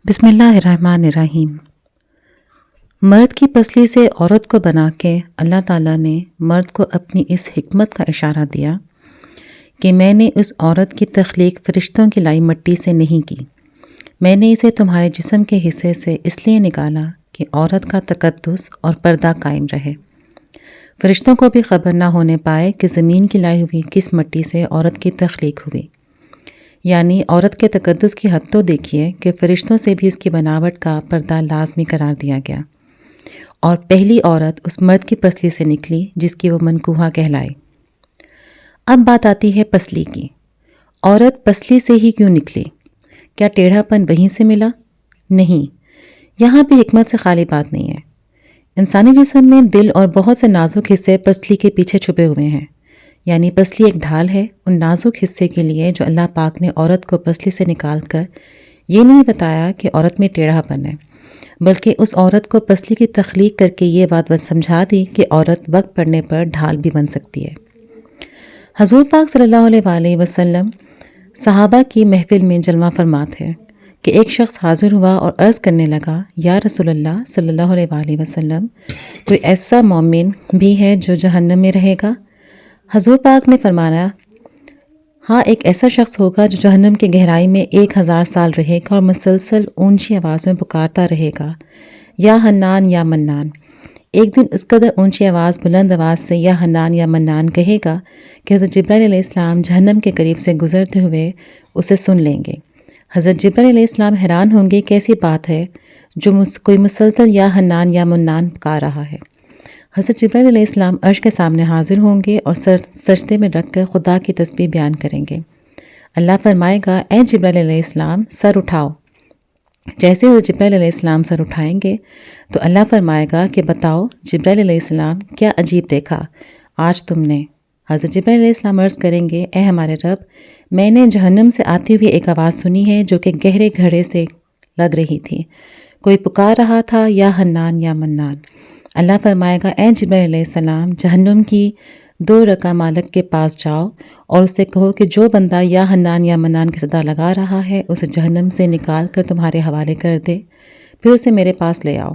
بسم اللہ الرحمن الرحیم۔ مرد کی پسلی سے عورت کو بنا کے اللہ تعالیٰ نے مرد کو اپنی اس حکمت کا اشارہ دیا کہ میں نے اس عورت کی تخلیق فرشتوں کی لائی مٹی سے نہیں کی، میں نے اسے تمہارے جسم کے حصے سے اس لیے نکالا کہ عورت کا تقدس اور پردہ قائم رہے۔ فرشتوں کو بھی خبر نہ ہونے پائے کہ زمین کی لائی ہوئی کس مٹی سے عورت کی تخلیق ہوئی، یعنی عورت کے تقدس کی حد تو دیکھیے کہ فرشتوں سے بھی اس کی بناوٹ کا پردہ لازمی قرار دیا گیا، اور پہلی عورت اس مرد کی پسلی سے نکلی جس کی وہ منکوحہ کہلائی۔ اب بات آتی ہے پسلی کی۔ عورت پسلی سے ہی کیوں نکلی؟ کیا ٹیڑھا پن وہیں سے ملا؟ نہیں، یہاں بھی حکمت سے خالی بات نہیں ہے۔ انسانی جسم میں دل اور بہت سے نازک حصے پسلی کے پیچھے چھپے ہوئے ہیں، یعنی پسلی ایک ڈھال ہے ان نازک حصے کے لیے جو اللہ پاک نے عورت کو پسلی سے نکال کر یہ نہیں بتایا کہ عورت میں ٹیڑھا پن ہے، بلکہ اس عورت کو پسلی کی تخلیق کر کے یہ بات سمجھا دی کہ عورت وقت پڑنے پر ڈھال بھی بن سکتی ہے۔ حضور پاک صلی اللہ علیہ وآلہ وسلم صحابہ کی محفل میں جلوہ فرما تھے کہ ایک شخص حاضر ہوا اور عرض کرنے لگا، یا رسول اللہ صلی اللہ علیہ وآلہ وسلم، کوئی ایسا مومن بھی ہے جو جہنم میں رہے گا؟ حضور پاک نے فرمایا، ہاں، ایک ایسا شخص ہوگا جو جہنم کی گہرائی میں 1000 سال رہے گا اور مسلسل اونچی آواز میں پکارتا رہے گا، یا حنان یا منان۔ ایک دن اس قدر اونچی آواز بلند آواز سے یا حنان یا منان کہے گا کہ حضرت جبرائیل علیہ السلام جہنم کے قریب سے گزرتے ہوئے اسے سن لیں گے۔ حضرت جبرائیل علیہ السلام حیران ہوں گے، کیسی بات ہے جو کوئی مسلسل یا حنان یا منان پکار رہا ہے۔ حضرت جبرائیل علیہ السلام عرش کے سامنے حاضر ہوں گے اور سر سجدے میں رکھ کر خدا کی تسبیح بیان کریں گے۔ اللہ فرمائے گا، اے جبرائیل علیہ السلام، سر اٹھاؤ۔ جیسے حضرت جبرائیل علیہ السلام سر اٹھائیں گے تو اللہ فرمائے گا کہ بتاؤ جبرائیل علیہ السلام، کیا عجیب دیکھا آج تم نے؟ حضرت جبرائیل علیہ السلام عرض کریں گے، اے ہمارے رب، میں نے جہنم سے آتی ہوئی ایک آواز سنی ہے جو کہ گہرے گھڑے سے لگ رہی تھی، کوئی پکار رہا تھا یا حنان یا منان۔ اللہ فرمائے گا، اے جبرائیل علیہ السلام، جہنم کی 2 رکع مالک کے پاس جاؤ اور اس سے کہو کہ جو بندہ یا حنان یا منان کی صدا لگا رہا ہے اسے جہنم سے نکال کر تمہارے حوالے کر دے، پھر اسے میرے پاس لے آؤ۔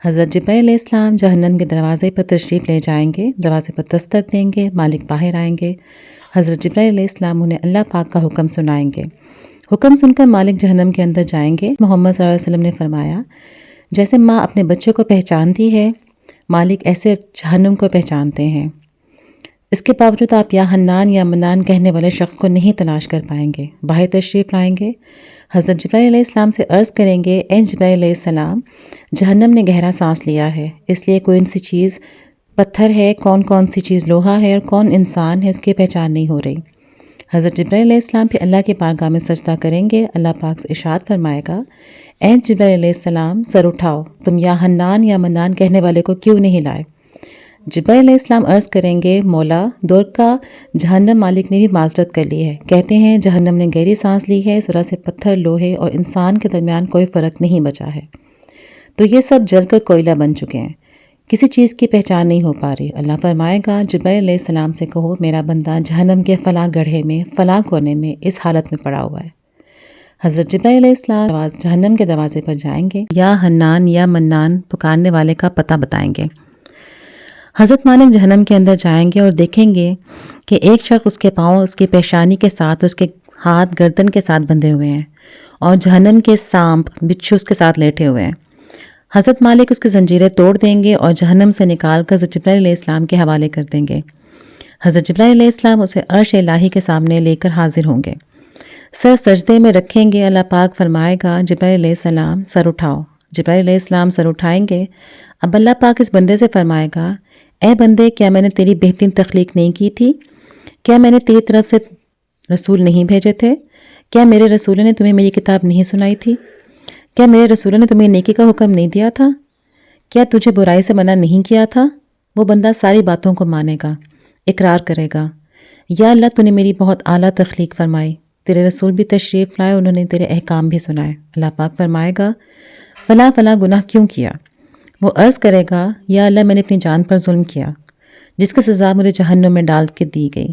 حضرت جبرائیل علیہ السلام جہنم کے دروازے پر تشریف لے جائیں گے، دروازے پر دستک دیں گے، مالک باہر آئیں گے۔ حضرت جبرائیل علیہ السلام انہیں اللہ پاک کا حکم سنائیں گے۔ حکم سن کر مالک جہنم کے اندر جائیں گے۔ محمد صلی اللہ علیہ وسلم نے فرمایا، جیسے ماں اپنے بچے کو پہچانتی ہے، مالک ایسے جہنم کو پہچانتے ہیں۔ اس کے باوجود آپ یا حنان یا منان کہنے والے شخص کو نہیں تلاش کر پائیں گے۔ باہر تشریف لائیں گے، حضرت جبرائیل علیہ السلام سے عرض کریں گے، اے جبرائیل علیہ السلام، جہنم نے گہرا سانس لیا ہے، اس لیے کون سی چیز پتھر ہے، کون سی چیز لوہا ہے اور کون انسان ہے، اس کی پہچان نہیں ہو رہی۔ حضرت جبرائیل علیہ السلام پھر اللہ کی بارگاہ میں سجدہ کریں گے۔ اللہ پاک سے ارشاد فرمائے گا، اے جبرائیل علیہ السلام، سر اٹھاؤ، تم یا حنان یا منان کہنے والے کو کیوں نہیں لائے؟ جبرائیل علیہ السلام عرض کریں گے، مولا، دور کا جہنم مالک نے بھی معذرت کر لی ہے، کہتے ہیں جہنم نے گہری سانس لی ہے، اس وجہ سے پتھر، لوہے اور انسان کے درمیان کوئی فرق نہیں بچا ہے، تو یہ سب جل کر کوئلہ بن چکے ہیں، کسی چیز کی پہچان نہیں ہو پا رہی۔ اللہ فرمائے گا، جبرائیل علیہ السلام سے کہو میرا بندہ جہنم کے فلاں گڑھے میں، فلاں کونے میں اس حالت میں پڑا ہوا ہے۔ حضرت جبرائیل علیہ السلام جہنم کے دروازے پر جائیں گے، یا حنان یا منان پکارنے والے کا پتہ بتائیں گے۔ حضرت مالک جہنم کے اندر جائیں گے اور دیکھیں گے کہ ایک شخص اس کے پاؤں اس کی پیشانی کے ساتھ، اس کے ہاتھ گردن کے ساتھ بندھے ہوئے ہیں اور جہنم کے سانپ، بچھو اس کے ساتھ لیٹے ہوئے ہیں۔ حضرت مالک اس کی زنجیریں توڑ دیں گے اور جہنم سے نکال کر حضرت جبرائیل علیہ السلام کے حوالے کر دیں گے۔ حضرت جبرائیل علیہ السلام اسے عرش الہی کے سامنے لے کر حاضر ہوں گے، سر سجدے میں رکھیں گے۔ اللہ پاک فرمائے گا، جبرائیل علیہ السلام، سر اٹھاؤ۔ جبرائیل علیہ السلام سر اٹھائیں گے۔ اب اللہ پاک اس بندے سے فرمائے گا، اے بندے، کیا میں نے تیری بہترین تخلیق نہیں کی تھی؟ کیا میں نے تیری طرف سے رسول نہیں بھیجے تھے؟ کیا میرے رسولوں نے تمہیں میری کتاب نہیں سنائی تھی؟ کیا میرے رسولوں نے تمہیں نیکی کا حکم نہیں دیا تھا؟ کیا تجھے برائی سے منع نہیں کیا تھا؟ وہ بندہ ساری باتوں کو مانے گا، اقرار کرے گا، یا اللہ تو نے میری بہت اعلیٰ تخلیق فرمائی، تیرے رسول بھی تشریف لائے، انہوں نے تیرے احکام بھی سنائے۔ اللہ پاک فرمائے گا، فلاں فلاں گناہ کیوں کیا؟ وہ عرض کرے گا، یا اللہ، میں نے اپنی جان پر ظلم کیا، جس کی سزا مجھے جہنم میں ڈال کے دی گئی۔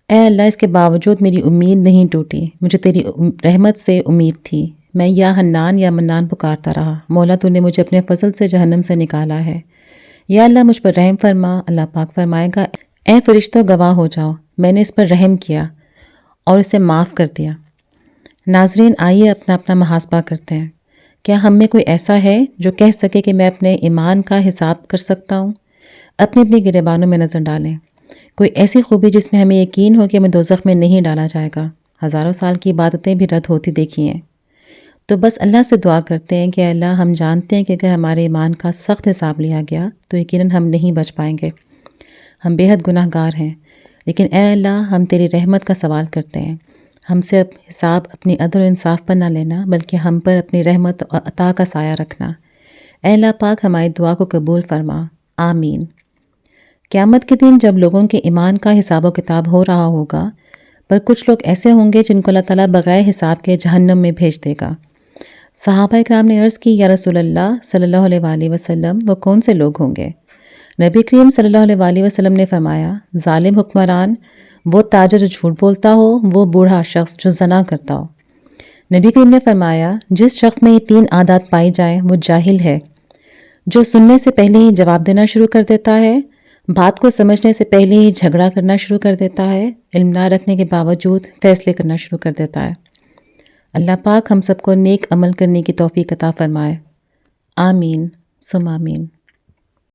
اے اللہ، اس کے باوجود میری امید نہیں ٹوٹی، مجھے تیری رحمت سے امید تھی، میں یا حنان یا منان پکارتا رہا، مولا تو نے مجھے اپنے فضل سے جہنم سے نکالا ہے، یا اللہ مجھ پر رحم فرما۔ اللہ پاک فرمائے گا، اے فرشتوں گواہ ہو جاؤ، میں نے اس پر رحم کیا اور اسے معاف کر دیا۔ ناظرین، آئیے اپنا اپنا محاسبہ کرتے ہیں۔ کیا ہم میں کوئی ایسا ہے جو کہہ سکے کہ میں اپنے ایمان کا حساب کر سکتا ہوں؟ اپنی اپنی گریبانوں میں نظر ڈالیں۔ کوئی ایسی خوبی جس میں ہمیں یقین ہو کہ ہمیں دوزخ میں نہیں ڈالا جائے گا؟ ہزاروں سال کی عبادتیں بھی رد ہوتی دیکھی ہیں۔ تو بس اللہ سے دعا کرتے ہیں کہ اللہ، ہم جانتے ہیں کہ اگر ہمارے ایمان کا سخت حساب لیا گیا تو یقیناً ہم نہیں بچ پائیں گے، ہم بے حد گناہ گار ہیں، لیکن اے اللہ، ہم تیری رحمت کا سوال کرتے ہیں، ہم سے حساب اپنی عدل و انصاف پر نہ لینا، بلکہ ہم پر اپنی رحمت اور عطا کا سایہ رکھنا۔ اے اللہ پاک، ہماری دعا کو قبول فرما، آمین۔ قیامت کے دن جب لوگوں کے ایمان کا حساب و کتاب ہو رہا ہوگا، پر کچھ لوگ ایسے ہوں گے جن کو اللہ تعالیٰ بغیر حساب کے جہنم میں بھیج دے گا۔ صحابہ اکرام نے عرض کی، یا رسول اللہ صلی اللہ علیہ وآلہ وسلم، وہ کون سے لوگ ہوں گے؟ نبی کریم صلی اللہ علیہ وآلہ وسلم نے فرمایا، ظالم حکمران، وہ تاجر جو جھوٹ بولتا ہو، وہ بوڑھا شخص جو زنا کرتا ہو۔ نبی کریم نے فرمایا، جس شخص میں یہ 3 عادات پائی جائیں وہ جاہل ہے، جو سننے سے پہلے ہی جواب دینا شروع کر دیتا ہے، بات کو سمجھنے سے پہلے ہی جھگڑا کرنا شروع کر دیتا ہے، علم نہ رکھنے کے باوجود فیصلے کرنا شروع کر دیتا ہے۔ اللہ پاک ہم سب کو نیک عمل کرنے کی توفیق عطا فرمائے، آمین ثم آمین۔